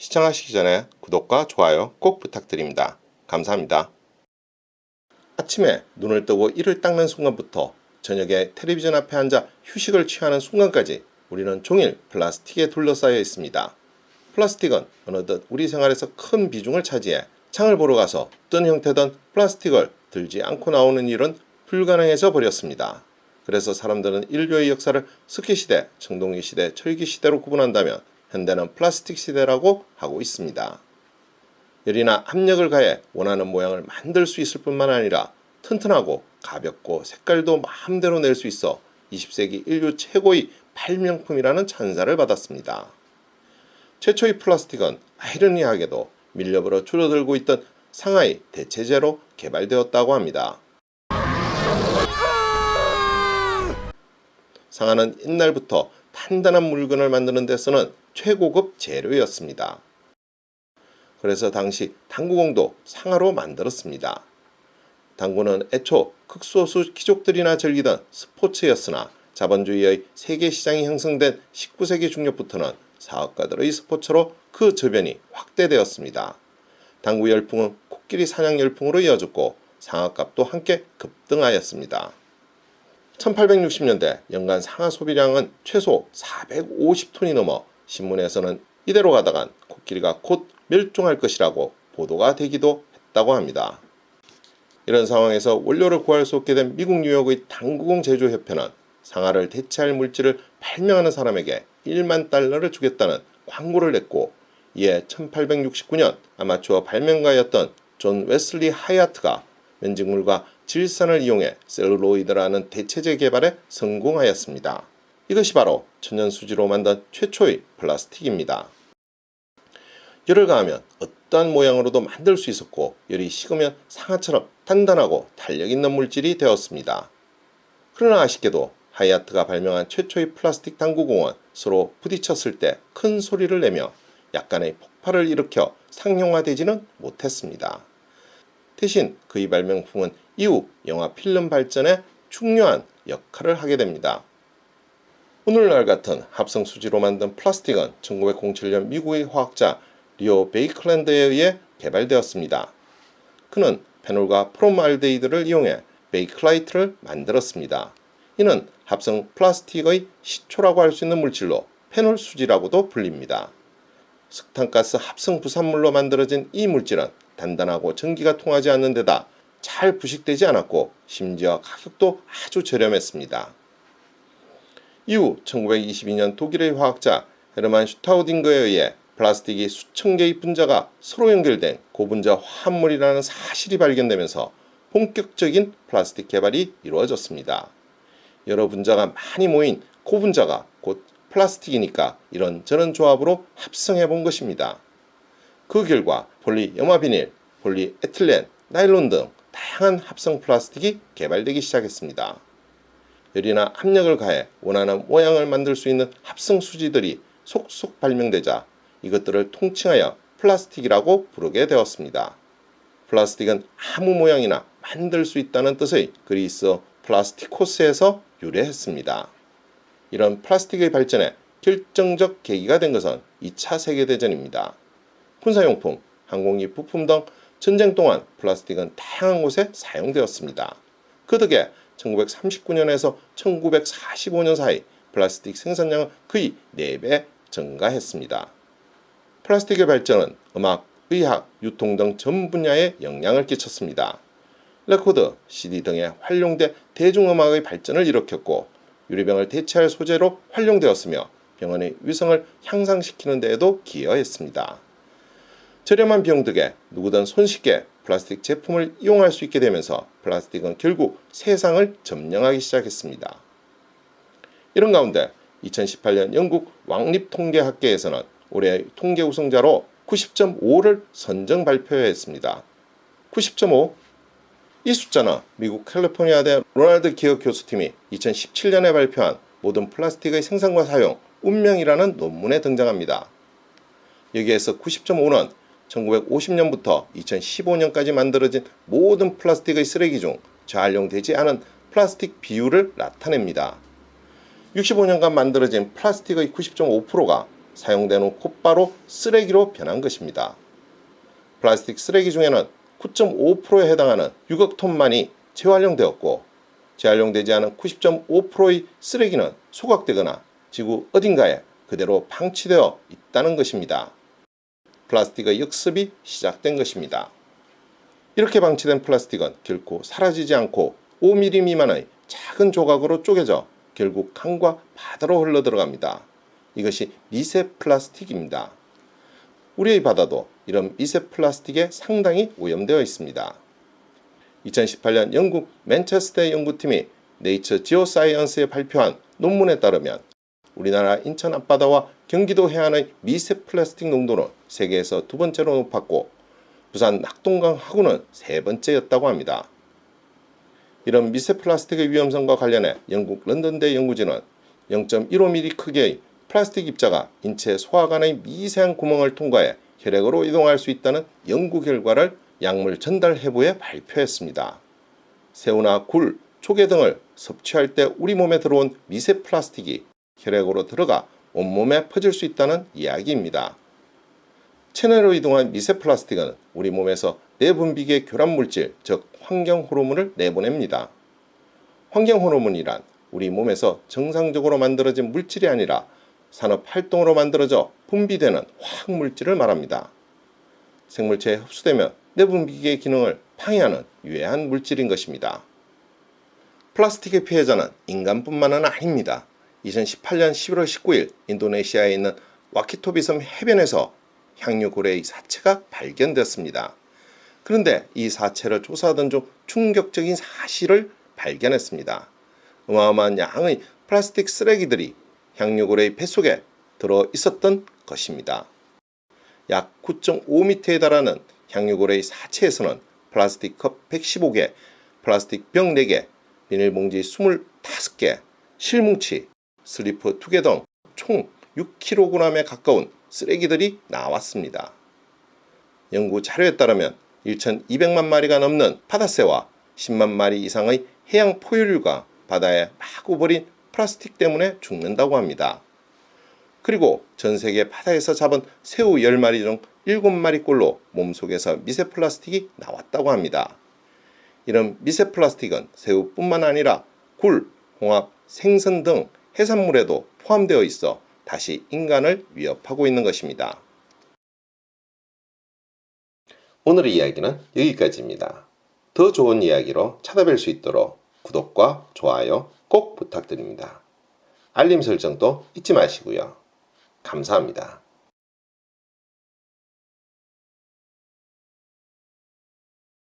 시청하시기 전에 구독과 좋아요 꼭 부탁드립니다. 감사합니다. 아침에 눈을 뜨고 이를 닦는 순간부터 저녁에 텔레비전 앞에 앉아 휴식을 취하는 순간까지 우리는 종일 플라스틱에 둘러싸여 있습니다. 플라스틱은 어느덧 우리 생활에서 큰 비중을 차지해 장을 보러 가서 어떤 형태든 플라스틱을 들지 않고 나오는 일은 불가능해져 버렸습니다. 그래서 사람들은 인류의 역사를 석기시대, 청동기시대, 철기시대로 구분한다면 현대는 플라스틱 시대라고 하고 있습니다. 열이나 압력을 가해 원하는 모양을 만들 수 있을 뿐만 아니라 튼튼하고 가볍고 색깔도 마음대로 낼 수 있어 20세기 인류 최고의 발명품이라는 찬사를 받았습니다. 최초의 플라스틱은 아이러니하게도 밀렵으로 줄어들고 있던 상하의 대체제로 개발되었다고 합니다. 상하는 옛날부터 단단한 물건을 만드는 데 쓰는 최고급 재료였습니다. 그래서 당시 당구공도 상하로 만들었습니다. 당구는 애초 극소수 귀족들이나 즐기던 스포츠였으나 자본주의의 세계 시장이 형성된 19세기 중엽부터는 사업가들의 스포츠로 그 저변이 확대되었습니다. 당구 열풍은 코끼리 사냥 열풍으로 이어졌고 상하값도 함께 급등하였습니다. 1860년대 연간 상하 소비량은 최소 450톤이 넘어 신문에서는 이대로 가다간 코끼리가 곧 멸종할 것이라고 보도가 되기도 했다고 합니다. 이런 상황에서 원료를 구할 수 없게 된 미국 뉴욕의 당구공 제조협회는 상하를 대체할 물질을 발명하는 사람에게 1만 달러를 주겠다는 광고를 냈고, 이에 1869년 아마추어 발명가였던 존 웨슬리 하얏트가 면직물과 질산을 이용해 셀룰로이드라는 대체제 개발에 성공하였습니다. 이것이 바로 천연수지로 만든 최초의 플라스틱입니다. 열을 가하면 어떠한 모양으로도 만들 수 있었고, 열이 식으면 상하처럼 단단하고 탄력있는 물질이 되었습니다. 그러나 아쉽게도 하얏트가 발명한 최초의 플라스틱 당구공은 서로 부딪혔을 때 큰 소리를 내며 약간의 폭발을 일으켜 상용화되지는 못했습니다. 대신 그의 발명품은 이후 영화 필름 발전에 중요한 역할을 하게 됩니다. 오늘날 같은 합성수지로 만든 플라스틱은 1907년 미국의 화학자 리오 베이클랜드에 의해 개발되었습니다. 그는 페놀과 프롬알데히드를 이용해 베이클라이트를 만들었습니다. 이는 합성 플라스틱의 시초라고 할 수 있는 물질로 페놀수지라고도 불립니다. 석탄가스 합성 부산물로 만들어진 이 물질은 단단하고 전기가 통하지 않는 데다 잘 부식되지 않았고 심지어 가격도 아주 저렴했습니다. 이후 1922년 독일의 화학자 헤르만 슈타우딩거에 의해 플라스틱이 수천 개의 분자가 서로 연결된 고분자 화합물이라는 사실이 발견되면서 본격적인 플라스틱 개발이 이루어졌습니다. 여러 분자가 많이 모인 고분자가 곧 플라스틱이니까 이런저런 조합으로 합성해 본 것입니다. 그 결과 폴리염화비닐, 폴리에틸렌, 나일론 등 다양한 합성 플라스틱이 개발되기 시작했습니다. 열이나 압력을 가해 원하는 모양을 만들 수 있는 합성 수지들이 속속 발명되자 이것들을 통칭하여 플라스틱이라고 부르게 되었습니다. 플라스틱은 아무 모양이나 만들 수 있다는 뜻의 그리스어 플라스티코스에서 유래했습니다. 이런 플라스틱의 발전에 결정적 계기가 된 것은 2차 세계대전입니다. 군사용품, 항공기 부품 등 전쟁 동안 플라스틱은 다양한 곳에 사용되었습니다. 그 덕에 1939년에서 1945년 사이 플라스틱 생산량은 거의 4배 증가했습니다. 플라스틱의 발전은 음악, 의학, 유통 등 전 분야에 영향을 끼쳤습니다. 레코드, CD 등에 활용돼 대중음악의 발전을 일으켰고, 유리병을 대체할 소재로 활용되었으며 병원의 위성을 향상시키는 데에도 기여했습니다. 저렴한 비용 덕에 누구든 손쉽게 플라스틱 제품을 이용할 수 있게 되면서 플라스틱은 결국 세상을 점령하기 시작했습니다. 이런 가운데 2018년 영국 왕립통계학계에서는 올해의 통계 우승자로 90.5를 선정 발표했습니다. 90.5? 이 숫자는 미국 캘리포니아대 로널드 기어 교수팀이 2017년에 발표한 모든 플라스틱의 생산과 사용, 운명이라는 논문에 등장합니다. 여기에서 90.5는 1950년부터 2015년까지 만들어진 모든 플라스틱의 쓰레기 중 재활용되지 않은 플라스틱 비율을 나타냅니다. 65년간 만들어진 플라스틱의 90.5%가 사용된 후 곧바로 쓰레기로 변한 것입니다. 플라스틱 쓰레기 중에는 9.5%에 해당하는 6억 톤만이 재활용되었고, 재활용되지 않은 90.5%의 쓰레기는 소각되거나 지구 어딘가에 그대로 방치되어 있다는 것입니다. 플라스틱의 역습이 시작된 것입니다. 이렇게 방치된 플라스틱은 결코 사라지지 않고 5mm 미만의 작은 조각으로 쪼개져 결국 강과 바다로 흘러들어갑니다. 이것이 미세 플라스틱입니다. 우리의 바다도 이런 미세 플라스틱에 상당히 오염되어 있습니다. 2018년 영국 맨체스터 연구팀이 네이처 지오사이언스에 발표한 논문에 따르면 우리나라 인천 앞바다와 경기도 해안의 미세 플라스틱 농도는 세계에서 두 번째로 높았고, 부산 낙동강 하구는 세 번째였다고 합니다. 이런 미세 플라스틱의 위험성과 관련해 영국 런던대 연구진은 0.15mm 크기의 플라스틱 입자가 인체 소화관의 미세한 구멍을 통과해 혈액으로 이동할 수 있다는 연구 결과를 약물 전달 해부에 발표했습니다. 새우나 굴, 조개 등을 섭취할 때 우리 몸에 들어온 미세 플라스틱이 혈액으로 들어가 온몸에 퍼질 수 있다는 이야기입니다. 체내로 이동한 미세 플라스틱은 우리 몸에서 내분비계 교란물질, 즉 환경 호르몬을 내보냅니다. 환경 호르몬이란 우리 몸에서 정상적으로 만들어진 물질이 아니라 산업 활동으로 만들어져 분비되는 화학물질을 말합니다. 생물체에 흡수되면 내분비계의 기능을 방해하는 유해한 물질인 것입니다. 플라스틱의 피해자는 인간뿐만은 아닙니다. 2018년 11월 19일 인도네시아에 있는 와키토비섬 해변에서 향유고래의 사체가 발견됐습니다. 그런데 이 사체를 조사하던 중 충격적인 사실을 발견했습니다. 어마어마한 양의 플라스틱 쓰레기들이 향유고래의 뱃속에 들어 있었던 것입니다. 약 9.5m에 달하는 향유고래의 사체에서는 플라스틱 컵 115개, 플라스틱 병 4개, 비닐봉지 25개, 실뭉치, 슬리퍼 2개 등 총 6kg에 가까운 쓰레기들이 나왔습니다. 연구 자료에 따르면 1,200만 마리가 넘는 바다새와 10만 마리 이상의 해양 포유류가 바다에 마구 버린 플라스틱 때문에 죽는다고 합니다. 그리고 전 세계 바다에서 잡은 새우 10마리 중 7마리꼴로 몸속에서 미세 플라스틱이 나왔다고 합니다. 이런 미세 플라스틱은 새우뿐만 아니라 굴, 홍합, 생선 등 해산물에도 포함되어 있어 다시 인간을 위협하고 있는 것입니다. 오늘의 이야기는 여기까지입니다. 더 좋은 이야기로 찾아뵐 수 있도록 구독과 좋아요 꼭 부탁드립니다. 알림 설정도 잊지 마시고요. 감사합니다.